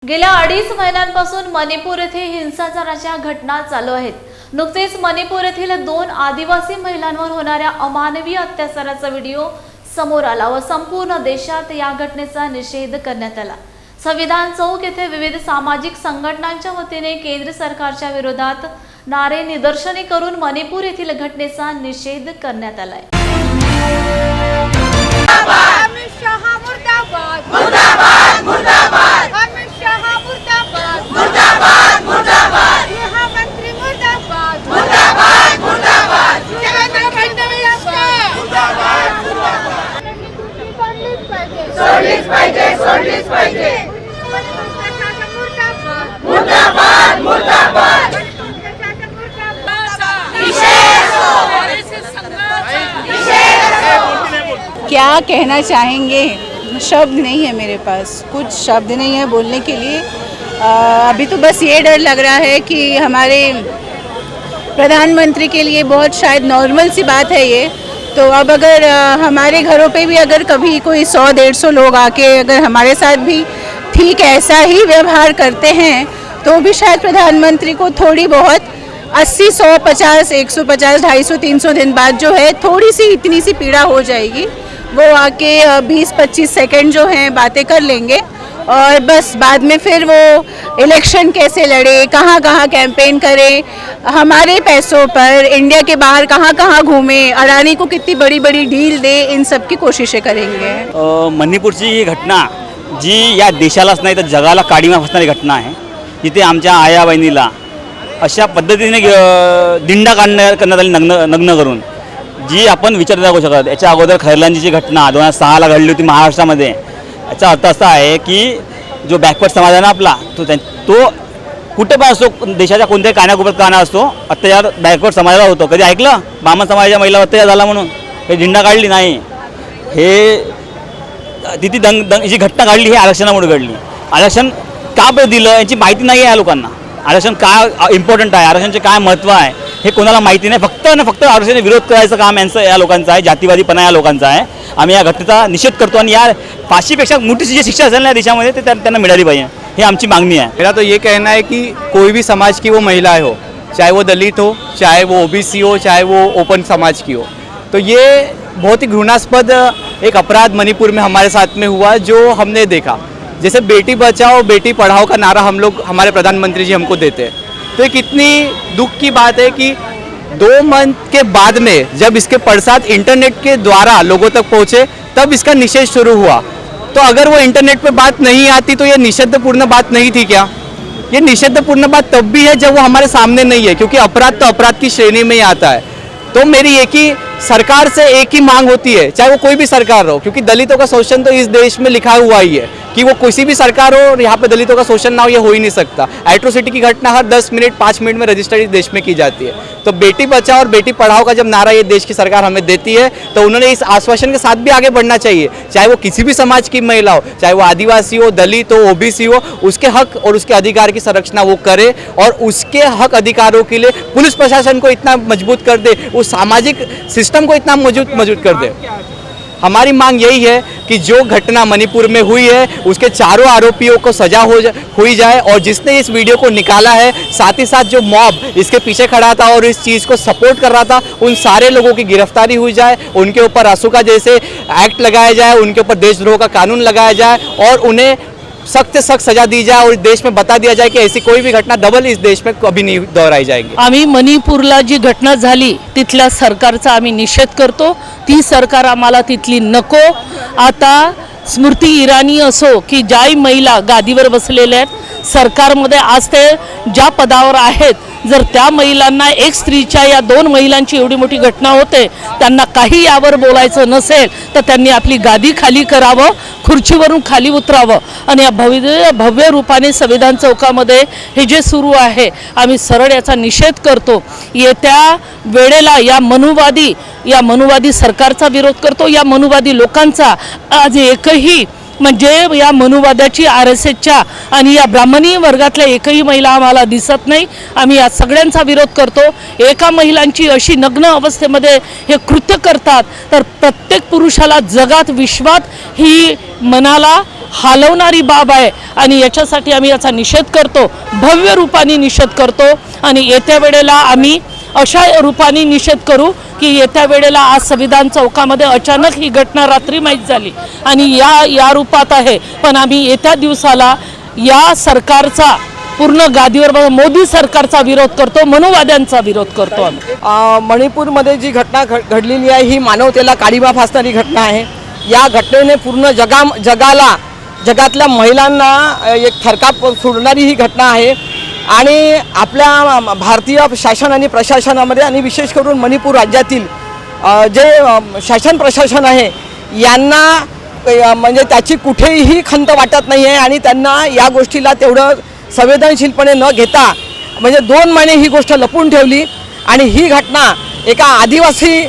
गेल्या 2.5 महिन्यांपासून मणिपूर येथे हिंसाचाराच्या घटना चालू आहेत। नुकतेच मणिपूर येथील 2 आदिवासी महिलांवर होणाऱ्या अमानवीय अत्याचाराचा व्हिडिओ समोर आला व संपूर्ण देशात या घटनेचा निषेध करण्यात आला। संविधान चौक येथे विविध सामाजिक संघटनांच्या वतीने केंद्र सरकारच्या विरोधात नारे निदर्शने करून मणिपूर येथील घटनेचा निषेध करण्यात आलाय। क्या कहना चाहेंगे, शब्द नहीं है मेरे पास, कुछ शब्द नहीं है बोलने के लिए। अभी तो बस ये डर लग रहा है कि हमारे प्रधानमंत्री के लिए बहुत शायद नॉर्मल सी बात है ये। तो अब अगर हमारे घरों पे भी अगर कभी कोई 100-150 लोग आके अगर हमारे साथ भी ठीक ऐसा ही व्यवहार करते हैं तो भी शायद प्रधानमंत्री को थोड़ी बहुत 80, 100, 50, 150, 250, 300 दिन बाद जो है थोड़ी सी इतनी सी पीड़ा हो जाएगी। वो आके 20-25 सेकंड जो हैं बातें कर लेंगे और बस बाद में फिर वो इलेक्शन कैसे लड़े, कहाँ कहाँ कैंपेन करे, हमारे पैसों पर इंडिया के बाहर कहाँ कहाँ घूमे, अडानी को कितनी बड़ी बड़ी डील दे, इन सब की कोशिशें करेंगे। मणिपूरची ही घटना जी या देशालाच नाही तर जगाला काडीमा फसणारी घटना आहे, जिथे आमच्या आया बहिणीला अशा पद्धतीने दिंडा करण्यात आली नग्न करून, जी आपण विचार नाही करू शकत। याच्या अगोदर खैरलांजीची घटना 2006ला घडली होती महाराष्ट्रामध्ये। याचा अर्थ असा आहे की जो बॅकवर्ड समाज आहे ना आपला, तो कुठे पण असतो, देशाच्या कोणत्याही कानाकोपऱ्यात काना असतो, अत्याचार बॅकवर्ड समाजाला होतो। कधी ऐकलं ब्राह्मण समाजाच्या महिला अत्याचार झाला म्हणून? हे दिंडा काढली नाही, हे तिथे जी घटना घडली ही आरक्षणामुळे घडली। आरक्षण का बरं दिलं याची माहिती नाही आहे लोकांना। आरक्षण का इम्पॉर्टंट आहे, आरक्षणाचे काय महत्त्व आहे हे कोणाला माहिती नाही। फक्त आरक्षणाचा विरोध करायचं काम या लोकांचं आहे, जातीवादीपणा या लोकांचा आहे। आम्ही या घटनेचा निषेध करतो आणि या फाशीपेक्षा मोठी जी शिक्षा असेल ना देशामध्ये ते त्यांना मिळाली पाहिजे, ही आमची मागणी आहे। मेरा तो ये कहना है कि कोई भी समाज की वो महिला हो, चाहे वो दलित हो, चाहे वो ओबीसी हो, चाहे वो ओपन समाज की हो, तो ये बहुत ही घृणास्पद एक अपराध मणिपुर में हमारे साथ में हुआ जो हमने देखा। जैसे बेटी बचाओ बेटी पढ़ाओ का नारा हम लोग, हमारे प्रधानमंत्री जी हमको देते हैं, तो ये कितनी दुख की बात है कि 2 मंथ के बाद में जब इसके प्रसाद इंटरनेट के द्वारा लोगों तक पहुँचे तब इसका निषेध शुरू हुआ। तो अगर वो इंटरनेट पे बात नहीं आती तो ये निषेधपूर्ण बात नहीं थी क्या? ये निषेधपूर्ण बात तब भी है जब वो हमारे सामने नहीं है, क्योंकि अपराध तो अपराध की श्रेणी में ही आता है। तो मेरी एक ही सरकार से एक ही मांग होती है, चाहे वो कोई भी सरकार हो, क्योंकि दलितों का शोषण तो इस देश में लिखा हुआ ही है कि वो किसी भी सरकार हो और यहाँ पे दलितों का शोषण ना हो, ये हो ही नहीं सकता। एट्रोसिटी की घटना हर 10 मिनट 5 मिनट में रजिस्टर्ड इस देश में की जाती है। तो बेटी बचाओ और बेटी पढ़ाओ का जब नारा ये देश की सरकार हमें देती है तो उन्होंने इस आश्वासन के साथ भी आगे बढ़ना चाहिए, चाहे वो किसी भी समाज की महिला हो, चाहे वो आदिवासी हो, दलित हो, ओबीसी हो, उसके हक और उसके अधिकार की संरक्षण वो करे और उसके हक अधिकारों के लिए पुलिस प्रशासन को इतना मजबूत कर दे, उस सामाजिक सिस्टम को इतना मजबूत कर दे। हमारी मांग यही है कि जो घटना मणिपुर में हुई है उसके चारों आरोपियों को सजा हुई जाए और जिसने इस वीडियो को निकाला है, साथ ही साथ जो मॉब इसके पीछे खड़ा था और इस चीज़ को सपोर्ट कर रहा था, उन सारे लोगों की गिरफ्तारी हुई जाए, उनके ऊपर रासुका जैसे एक्ट लगाया जाए, उनके ऊपर देशद्रोह का कानून लगाया जाए और उन्हें सख्त से सख्त सजा दी जाए और देश में बता दिया जाए कि ऐसी कोई भी घटना डबल इस देश में कभी नहीं दोहराई जाएगी। आम्ही मणिपूरला जी घटना झाली तिथल्या सरकारचा आम्ही निषेध करतो। ती सरकार आम्हाला तिथली नको। आता स्मृती इराणी असो की ज्या महिला गादीवर बसलेल्या आहेत सरकारमध्ये आज ते ज्या पदावर आहेत, जर त्या महिलांना एक स्त्रीच्या या 2 महिलांची एवढी मोठी घटना होते, त्यांना काही यावर बोलायचं नसेल तर त्यांनी आपली गादी खाली करावं, खुर्चीवरून खाली उतरावं आणि या भव्य रूपाने संविधान चौकामध्ये हे जे सुरू आहे आम्ही सरळ याचा निषेध करतो। येत्या वेळेला या मनुवादी सरकारचा विरोध करतो, या मनुवादी लोकांचा आज एकही म्हणजे या मनुवादाची RSSच्या आणि या ब्राह्मणी वर्गातल्या एकही महिला आम्हाला दिसत नाही. आम्ही या सगळ्यांचा विरोध करतो. एका महिलांची अशी नग्न अवस्थेमध्ये हे कृत्य करतात तर प्रत्येक पुरुषाला जगात विश्वात ही मनाला हलवणारी बाब आहे आणि याच्यासाठी आम्ही याचा निषेध करतो, भव्य रूपाने निषेध करतो. आणि येत्या वेळेला आम्ही अशा रूपाने निषेध करू की येत्या वेळेला आज संविधान चौकामध्ये अचानक ही घटना रात्री माहीत झाली आणि या रूपात आहे. पण आम्ही येत्या दिवसाला या सरकारचा पूर्ण गादीवर मोदी सरकारचा विरोध करतो, मनुवाद्यांचा विरोध करतो आम्ही. मणिपूरमध्ये जी घटना घडलेली आहे ही मानवतेला काळिमा फासणारी घटना आहे. या घटनेने पूर्ण जगातल्या महिलांना एक थरकाप सोडणारी ही घटना आहे. आणि आपल्या भारतीय शासन आणि प्रशासनामध्ये आणि विशेष करून मणिपूर राज्यातील जे शासन प्रशासन आहे यांना म्हणजे त्याची कुठेही खंत वाटत नाही आहे आणि त्यांना या गोष्टीला तेवढं संवेदनशीलपणे न घेता म्हणजे 2 महिने ही गोष्ट लपून ठेवली. आणि ही घटना एका आदिवासी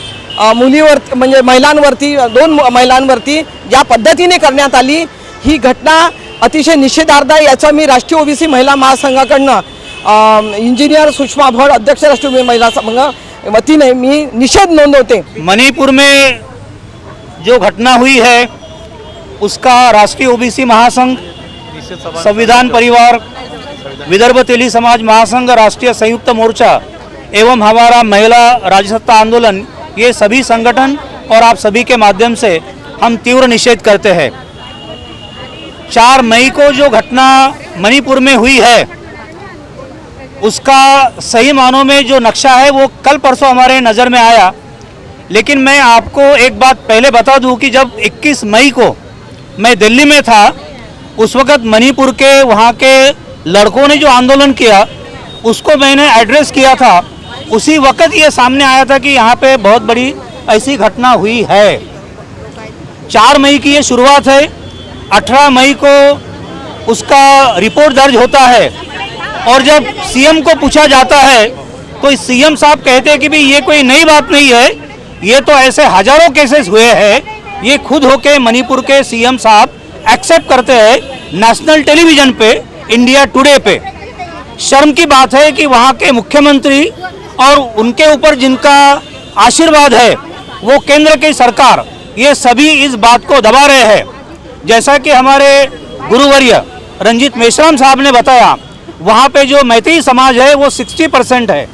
मुलीवर म्हणजे महिलांवरती 2 महिलांवरती ज्या पद्धतीने करण्यात आली ही घटना अतिशय निषेधार्ह आहे. याचा मी राष्ट्रीय ओबीसी महिला महासंघाकडनं इंजिनियर सुषमा भट अध्यक्ष राष्ट्रीय ओबीसी महिला संघ वतीने मी निषेध नोंदवते. मणिपुर में जो घटना हुई है उसका राष्ट्रीय ओबीसी महासंघ, संविधान परिवार, विदर्भ तेली समाज महासंघ, राष्ट्रीय संयुक्त मोर्चा एवं हमारा महिला राजसत्ता आंदोलन, ये सभी संगठन और आप सभी के माध्यम से हम तीव्र निषेध करते हैं. 4 मई को जो घटना मणिपुर में हुई है उसका सही मानों में जो नक्शा है वो कल परसों हमारे नज़र में आया. लेकिन मैं आपको एक बात पहले बता दूं कि जब 21 मई को मैं दिल्ली में था उस वक़्त मणिपुर के वहाँ के लड़कों ने जो आंदोलन किया उसको मैंने एड्रेस किया था. उसी वक़्त ये सामने आया था कि यहाँ पे बहुत बड़ी ऐसी घटना हुई है. 4 मई की ये शुरुआत है. 18 मई को उसका रिपोर्ट दर्ज होता है और जब सीएम को पूछा जाता है तो सीएम साहब कहते हैं कि भाई ये कोई नई बात नहीं है, ये तो ऐसे हजारों केसेस हुए हैं. ये खुद होके मणिपुर के सीएम साहब एक्सेप्ट करते हैं नेशनल टेलीविज़न पे, इंडिया टुडे पे. शर्म की बात है कि वहाँ के मुख्यमंत्री और उनके ऊपर जिनका आशीर्वाद है वो केंद्र की सरकार, ये सभी इस बात को दबा रहे हैं. जैसा कि हमारे गुरुवर्य रंजीत मेश्राम साहब ने बताया, वहाँ पे जो मैतेई समाज है वो 60% है,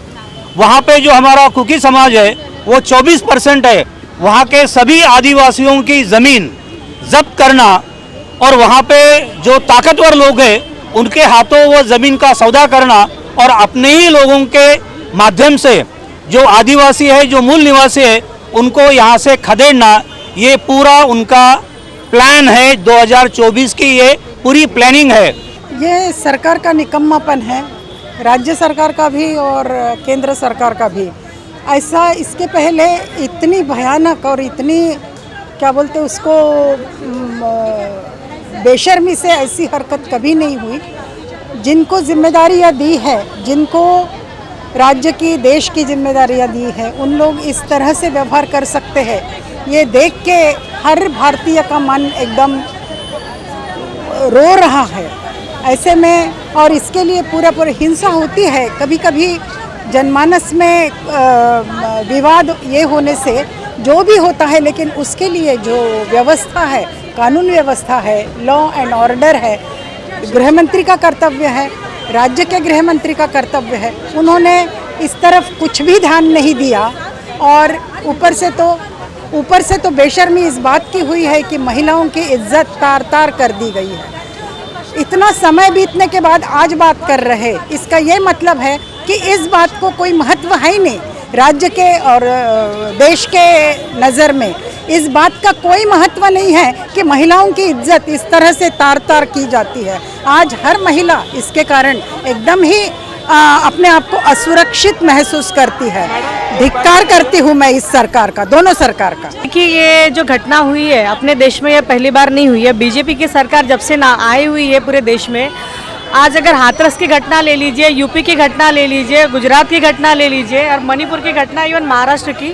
वहाँ पे जो हमारा कुकी समाज है वो 24% है. वहाँ के सभी आदिवासियों की ज़मीन जब्त करना और वहाँ पे जो ताकतवर लोग हैं उनके हाथों वो ज़मीन का सौदा करना और अपने ही लोगों के माध्यम से जो आदिवासी है, जो मूल निवासी है, उनको यहाँ से खदेड़ना, ये पूरा उनका प्लान है. 2024 की ये पूरी प्लानिंग है. ये सरकार का निकम्मापन है, राज्य सरकार का भी और केंद्र सरकार का भी. ऐसा इसके पहले इतनी भयानक और इतनी क्या बोलते उसको बेशर्मी से ऐसी हरकत कभी नहीं हुई. जिनको जिम्मेदारियां दी है, जिनको राज्य की देश की जिम्मेदारियां दी है, उन लोग इस तरह से व्यवहार कर सकते हैं. ये देख के हर भारतीय का मन एकदम रो रहा है ऐसे में. और इसके लिए पूरा हिंसा होती है. कभी कभी जनमानस में विवाद ये होने से जो भी होता है, लेकिन उसके लिए जो व्यवस्था है, कानून व्यवस्था है, लॉ एंड ऑर्डर है, गृह मंत्री का कर्तव्य है, राज्य के गृह मंत्री का कर्तव्य है. उन्होंने इस तरफ कुछ भी ध्यान नहीं दिया. और ऊपर से तो बेशर्मी इस बात की हुई है कि महिलाओं की इज्जत तार तार कर दी गई है. इतना समय बीतने के बाद आज बात कर रहे, इसका ये मतलब है कि इस बात को कोई महत्व है ही नहीं. राज्य के और देश के नज़र में इस बात का कोई महत्व नहीं है कि महिलाओं की इज्जत इस तरह से तार तार की जाती है. आज हर महिला इसके कारण एकदम ही अपने आप को असुरक्षित महसूस करती है. धिक्कार करती हूँ मैं इस सरकार का, दोनों सरकार का. देखिए, ये जो घटना हुई है अपने देश में ये पहली बार नहीं हुई है. बीजेपी की सरकार जब से ना आई हुई है पूरे देश में. आज अगर हाथरस की घटना ले लीजिए, यूपी की घटना ले लीजिए, गुजरात की घटना ले लीजिए और मणिपुर की घटना, इवन महाराष्ट्र की,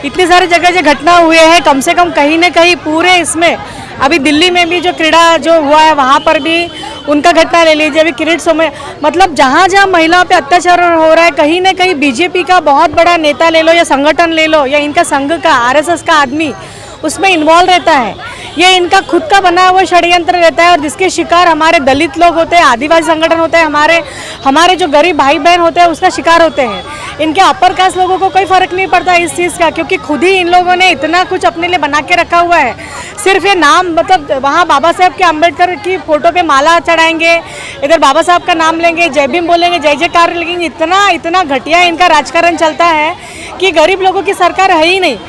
इतनी सारी जगह जो घटना हुए हैं, कम से कम कहीं न कहीं पूरे इसमें अभी दिल्ली में भी जो क्रीड़ा जो हुआ है वहाँ पर भी उनका घटना ले लीजिए, अभी किरीट सोमैया, मतलब जहाँ जहाँ महिलाओं पे अत्याचार हो रहा है कहीं ना कहीं बीजेपी का बहुत बड़ा नेता ले लो या संगठन ले लो या इनका संघ का आरएसएस का आदमी उसमें इन्वॉल्व रहता है। ये इनका खुद का बना हुआ षड्यंत्र रहता है और जिसके शिकार हमारे दलित लोग होते हैं, आदिवासी संगठन होते हैं, हमारे जो गरीब भाई बहन होते हैं उसका शिकार होते हैं। इनके अपर कास्ट लोगों को कोई फर्क नहीं पड़ता इस चीज़ का, क्योंकि खुद ही इन लोगों ने इतना कुछ अपने लिए बना के रखा हुआ है। सिर्फ ये नाम, मतलब वहाँ बाबा साहब के अम्बेडकर की फोटो पे माला चढ़ाएंगे, इधर बाबा साहब का नाम लेंगे, जय भीम बोलेंगे, जय जयकार लेंगे। इतना घटिया इनका राजकारण चलता है कि गरीब लोगों की सरकार है ही नहीं।